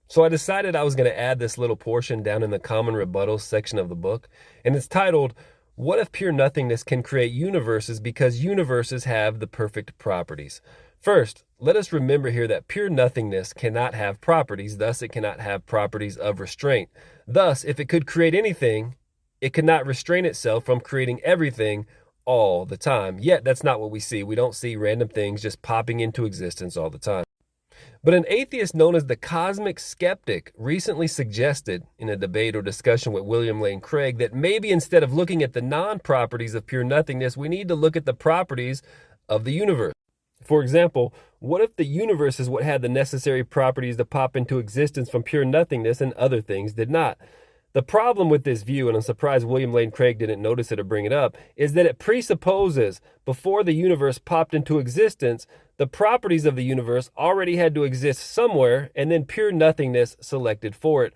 So I decided I was going to add this little portion down in the common rebuttals section of the book, and it's titled, What if Pure Nothingness Can Create Universes Because Universes Have the Perfect Properties? First, let us remember here that pure nothingness cannot have properties, thus it cannot have properties of restraint. Thus, if it could create anything, it could not restrain itself from creating everything all the time. Yet that's not what we see. We don't see random things just popping into existence all the time. But an atheist known as the cosmic skeptic recently suggested in a debate or discussion with William Lane Craig that maybe instead of looking at the non-properties of pure nothingness, we need to look at the properties of the universe. For example, what if the universe is what had the necessary properties to pop into existence from pure nothingness and other things did not? The problem with this view, and I'm surprised William Lane Craig didn't notice it or bring it up, is that it presupposes before the universe popped into existence, the properties of the universe already had to exist somewhere, and then pure nothingness selected for it.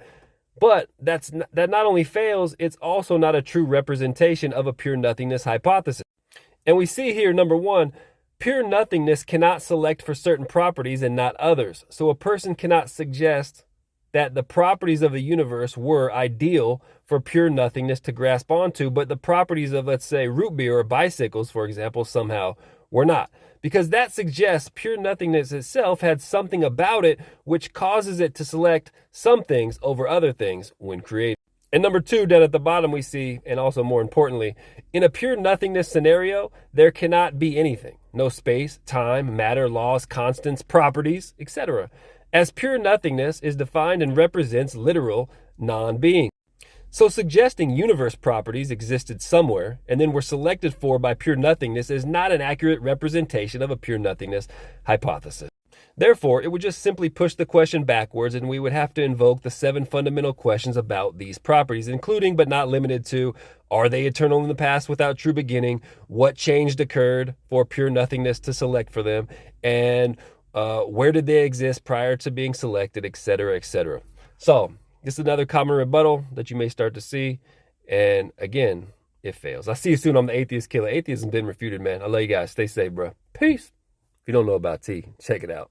But that not only fails, it's also not a true representation of a pure nothingness hypothesis. And we see here, number one, pure nothingness cannot select for certain properties and not others. So a person cannot suggest that the properties of the universe were ideal for pure nothingness to grasp onto, but the properties of, let's say, root beer or bicycles, for example, somehow were not. Because that suggests pure nothingness itself had something about it which causes it to select some things over other things when created. And number two, down at the bottom we see, and also more importantly, in a pure nothingness scenario, there cannot be anything. No space, time, matter, laws, constants, properties, etc. As pure nothingness is defined and represents literal non-being. So suggesting universe properties existed somewhere and then were selected for by pure nothingness is not an accurate representation of a pure nothingness hypothesis. Therefore, it would just simply push the question backwards, and we would have to invoke the 7 fundamental questions about these properties, including but not limited to, are they eternal in the past without true beginning? What changed occurred for pure nothingness to select for them? And where did they exist prior to being selected, etc., etc. So this is another common rebuttal that you may start to see. And again, it fails. I'll see you soon on the Atheist Killer. Atheism been refuted, man. I love you guys. Stay safe, bro. Peace. If you don't know about T, check it out.